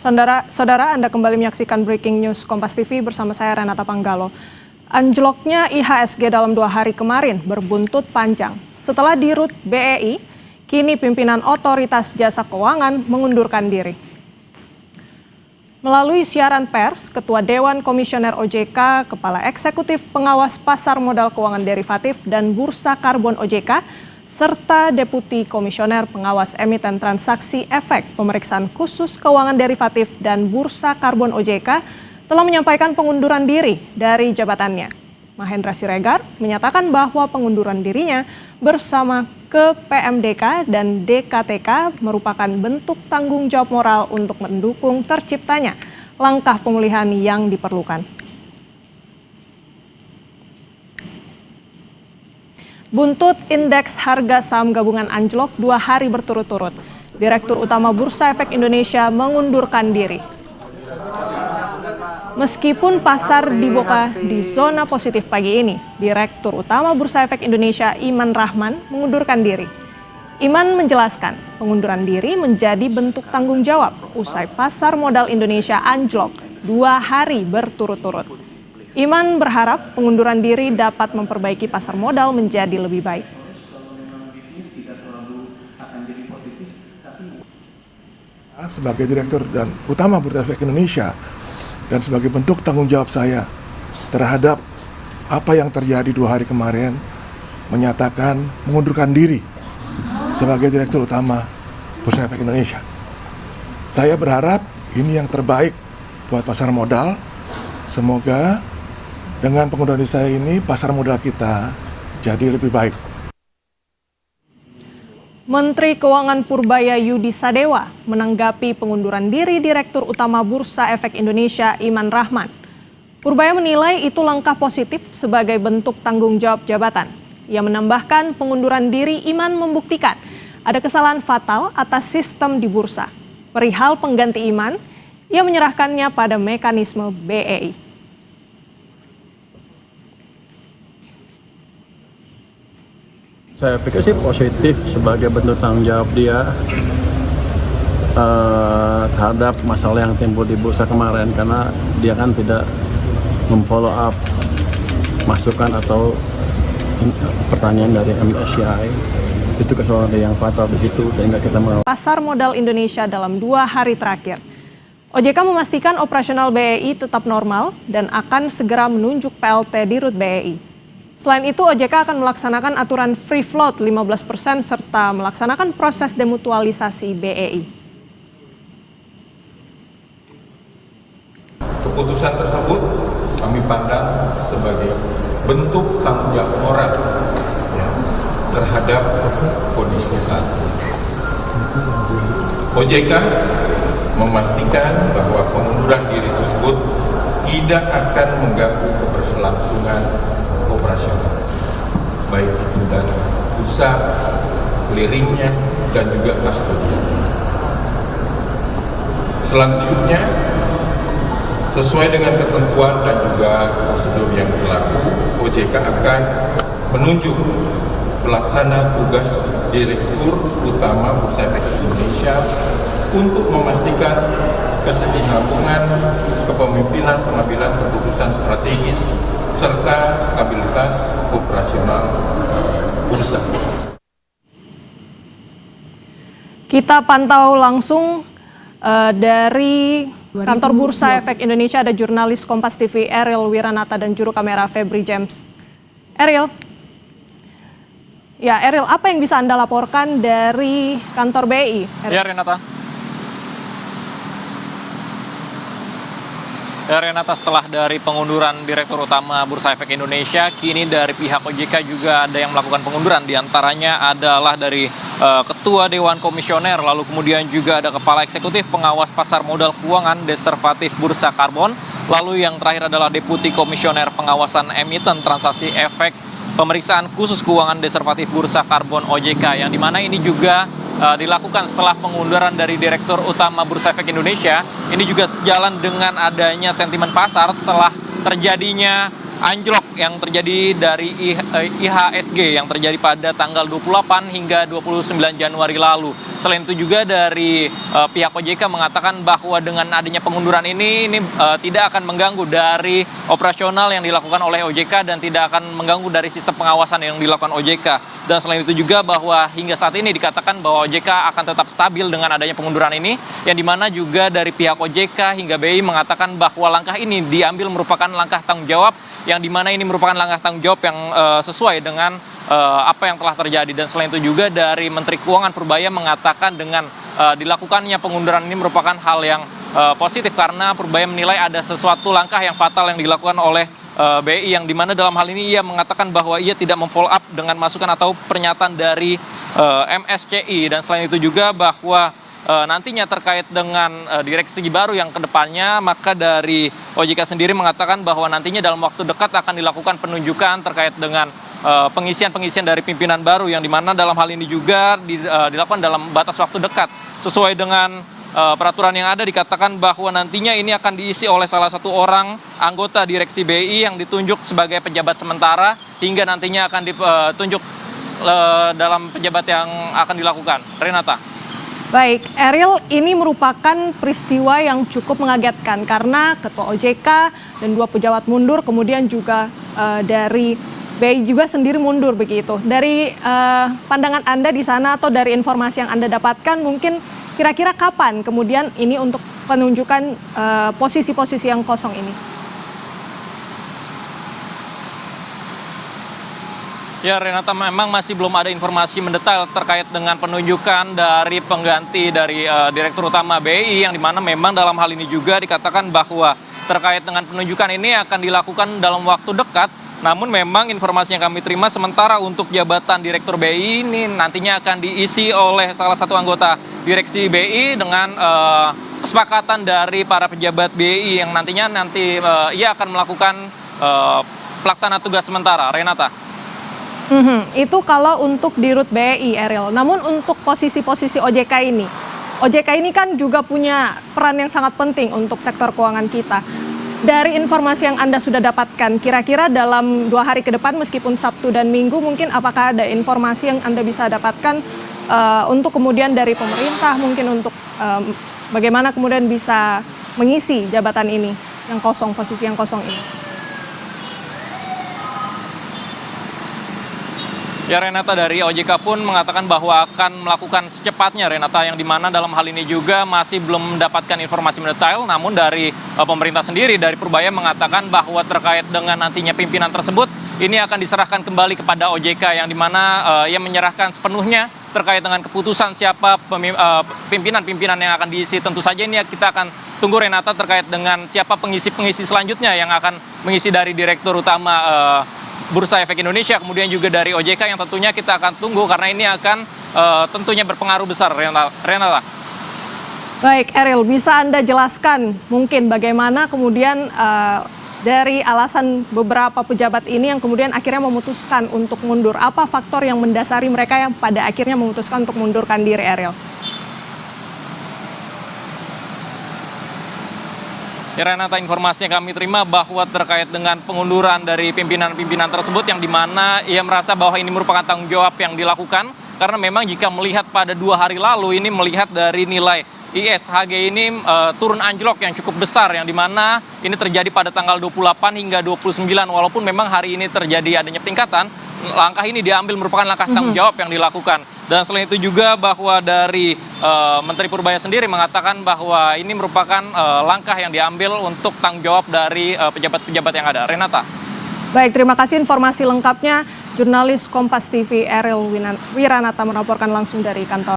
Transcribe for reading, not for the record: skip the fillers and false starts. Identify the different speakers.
Speaker 1: Saudara, Anda kembali menyaksikan Breaking News Kompas TV bersama saya Renata Panggalo. Anjloknya IHSG dalam 2 hari kemarin berbuntut panjang. Setelah dirut BEI, kini pimpinan Otoritas Jasa Keuangan mengundurkan diri. Melalui siaran pers, Ketua Dewan Komisioner OJK, Kepala Eksekutif Pengawas Pasar Modal Keuangan Derivatif dan Bursa Karbon OJK, serta Deputi Komisioner Pengawas Emiten Transaksi Efek Pemeriksaan Khusus Keuangan Derivatif dan Bursa Karbon OJK telah menyampaikan pengunduran diri dari jabatannya. Mahendra Siregar menyatakan bahwa pengunduran dirinya bersama KPMDK dan DKTK merupakan bentuk tanggung jawab moral untuk mendukung terciptanya langkah pemulihan yang diperlukan. Buntut indeks harga saham gabungan anjlok 2 hari berturut-turut. Direktur Utama Bursa Efek Indonesia mengundurkan diri. Meskipun pasar dibuka di zona positif pagi ini, Direktur Utama Bursa Efek Indonesia Iman Rahman mengundurkan diri. Iman menjelaskan pengunduran diri menjadi bentuk tanggung jawab usai pasar modal Indonesia anjlok 2 hari berturut-turut. Iman berharap pengunduran diri dapat memperbaiki pasar modal menjadi lebih baik.
Speaker 2: Sebagai Direktur dan Utama Bursa Efek Indonesia dan sebagai bentuk tanggung jawab saya terhadap apa yang terjadi 2 hari kemarin, menyatakan mengundurkan diri sebagai Direktur Utama Bursa Efek Indonesia. Saya berharap ini yang terbaik buat pasar modal. Semoga dengan pengunduran diri saya ini, pasar modal kita jadi lebih baik.
Speaker 1: Menteri Keuangan Purbaya Yudi Sadewa menanggapi pengunduran diri Direktur Utama Bursa Efek Indonesia Iman Rahman. Purbaya menilai itu langkah positif sebagai bentuk tanggung jawab jabatan. Ia menambahkan pengunduran diri Iman membuktikan ada kesalahan fatal atas sistem di bursa. Perihal pengganti Iman, ia menyerahkannya pada mekanisme BEI.
Speaker 3: Saya pikir sih positif sebagai bentuk tanggung jawab dia terhadap masalah yang timbul di bursa kemarin, karena dia kan tidak memfollow up masukan atau pertanyaan dari MSCI. Itu kesalahan yang fatal di situ sehingga kita mengawal.
Speaker 1: Pasar modal Indonesia dalam 2 hari terakhir. OJK memastikan operasional BEI tetap normal dan akan segera menunjuk PLT Dirut BEI. Selain itu, OJK akan melaksanakan aturan free float 15% serta melaksanakan proses demutualisasi BEI.
Speaker 4: Keputusan tersebut kami pandang sebagai bentuk tanggung jawab moral terhadap kondisi saat ini. OJK memastikan bahwa pengunduran diri tersebut tidak akan mengganggu keberlangsungan operasional, baik itu dari bursa, clearingnya, dan juga kustodian. Selanjutnya, sesuai dengan ketentuan dan juga prosedur yang berlaku, OJK akan menunjuk pelaksana tugas Direktur Utama Bursa Efek Indonesia untuk memastikan kesinambungan kepemimpinan pengambilan keputusan strategis serta stabilitas operasional bursa.
Speaker 1: Kita pantau langsung dari kantor Bursa Efek Indonesia, ada jurnalis Kompas TV Ariel Wiranata dan juru kamera Febri James. Ariel, apa yang bisa Anda laporkan dari kantor BEI?
Speaker 5: Ya, Renata, setelah dari pengunduran Direktur Utama Bursa Efek Indonesia, kini dari pihak OJK juga ada yang melakukan pengunduran. Di antaranya adalah dari Ketua Dewan Komisioner, lalu kemudian juga ada Kepala Eksekutif Pengawas Pasar Modal Keuangan Derivatif Bursa Karbon, lalu yang terakhir adalah Deputi Komisioner Pengawasan Emiten Transaksi Efek Pemeriksaan Khusus Keuangan Derivatif Bursa Karbon OJK, yang dimana ini juga dilakukan setelah pengunduran dari Direktur Utama Bursa Efek Indonesia. Ini juga sejalan dengan adanya sentimen pasar setelah terjadinya anjlok yang terjadi dari IHSG yang terjadi pada tanggal 28 hingga 29 Januari lalu. Selain itu juga dari pihak OJK mengatakan bahwa dengan adanya pengunduran ini tidak akan mengganggu dari operasional yang dilakukan oleh OJK dan tidak akan mengganggu dari sistem pengawasan yang dilakukan OJK. Dan selain itu juga bahwa hingga saat ini dikatakan bahwa OJK akan tetap stabil dengan adanya pengunduran ini, yang dimana juga dari pihak OJK hingga BI mengatakan bahwa langkah ini diambil merupakan langkah tanggung jawab, yang dimana ini merupakan langkah tanggung jawab yang sesuai dengan apa yang telah terjadi. Dan selain itu juga dari Menteri Keuangan Purbaya mengatakan dengan dilakukannya pengunduran ini merupakan hal yang positif, karena Purbaya menilai ada sesuatu langkah yang fatal yang dilakukan oleh BI, yang dimana dalam hal ini ia mengatakan bahwa ia tidak memfollow up dengan masukan atau pernyataan dari MSCI. Dan selain itu juga bahwa nantinya terkait dengan direksi baru yang kedepannya, maka dari OJK sendiri mengatakan bahwa nantinya dalam waktu dekat akan dilakukan penunjukan terkait dengan pengisian dari pimpinan baru, yang dimana dalam hal ini juga dilakukan dalam batas waktu dekat sesuai dengan peraturan yang ada. Dikatakan bahwa nantinya ini akan diisi oleh salah satu orang anggota direksi BI yang ditunjuk sebagai pejabat sementara hingga nantinya akan ditunjuk dalam pejabat yang akan dilakukan. Renata.
Speaker 1: Baik, Eril, ini merupakan peristiwa yang cukup mengagetkan karena Ketua OJK dan 2 pejabat mundur, kemudian juga dari BI juga sendiri mundur begitu. Dari pandangan Anda di sana atau dari informasi yang Anda dapatkan, mungkin kira-kira kapan kemudian ini untuk penunjukan posisi-posisi yang kosong ini?
Speaker 5: Ya, Renata, memang masih belum ada informasi mendetail terkait dengan penunjukan dari pengganti dari Direktur Utama BI, yang dimana memang dalam hal ini juga dikatakan bahwa terkait dengan penunjukan ini akan dilakukan dalam waktu dekat. Namun memang informasi yang kami terima sementara untuk jabatan Direktur BI ini nantinya akan diisi oleh salah satu anggota direksi BI dengan kesepakatan dari para pejabat BI yang nantinya ia akan melakukan pelaksana tugas sementara. Renata.
Speaker 1: Itu kalau untuk di Rut BI, Eril. Namun untuk posisi-posisi OJK ini kan juga punya peran yang sangat penting untuk sektor keuangan kita. Dari informasi yang Anda sudah dapatkan, kira-kira dalam 2 hari ke depan meskipun Sabtu dan Minggu, mungkin apakah ada informasi yang Anda bisa dapatkan untuk kemudian dari pemerintah, mungkin untuk bagaimana kemudian bisa mengisi jabatan ini, yang kosong, posisi yang kosong ini?
Speaker 5: Ya, Renata, dari OJK pun mengatakan bahwa akan melakukan secepatnya, Renata, yang dimana dalam hal ini juga masih belum mendapatkan informasi mendetail. Namun dari pemerintah sendiri, dari Purbaya mengatakan bahwa terkait dengan nantinya pimpinan tersebut, ini akan diserahkan kembali kepada OJK, yang dimana ia menyerahkan sepenuhnya terkait dengan keputusan siapa pimpinan-pimpinan yang akan diisi. Tentu saja ini kita akan tunggu, Renata, terkait dengan siapa pengisi-pengisi selanjutnya yang akan mengisi dari Direktur Utama Bursa Efek Indonesia, kemudian juga dari OJK, yang tentunya kita akan tunggu karena ini akan tentunya berpengaruh besar, Renata.
Speaker 1: Baik, Eril, bisa Anda jelaskan mungkin bagaimana kemudian dari alasan beberapa pejabat ini yang kemudian akhirnya memutuskan untuk mundur? Apa faktor yang mendasari mereka yang pada akhirnya memutuskan untuk mundurkan diri, Eril?
Speaker 5: Ya, Renata, informasi yang kami terima bahwa terkait dengan pengunduran dari pimpinan-pimpinan tersebut, yang dimana ia merasa bahwa ini merupakan tanggung jawab yang dilakukan, karena memang jika melihat pada 2 hari lalu ini, melihat dari nilai ISHG ini turun anjlok yang cukup besar, yang dimana ini terjadi pada tanggal 28 hingga 29, walaupun memang hari ini terjadi adanya peningkatan, langkah ini diambil merupakan langkah tanggung jawab yang dilakukan. Dan selain itu juga bahwa dari Menteri Purbaya sendiri mengatakan bahwa ini merupakan langkah yang diambil untuk tanggung jawab dari pejabat-pejabat yang ada. Renata.
Speaker 1: Baik, terima kasih informasi lengkapnya. Jurnalis Kompas TV Eril Wiranata melaporkan langsung dari kantor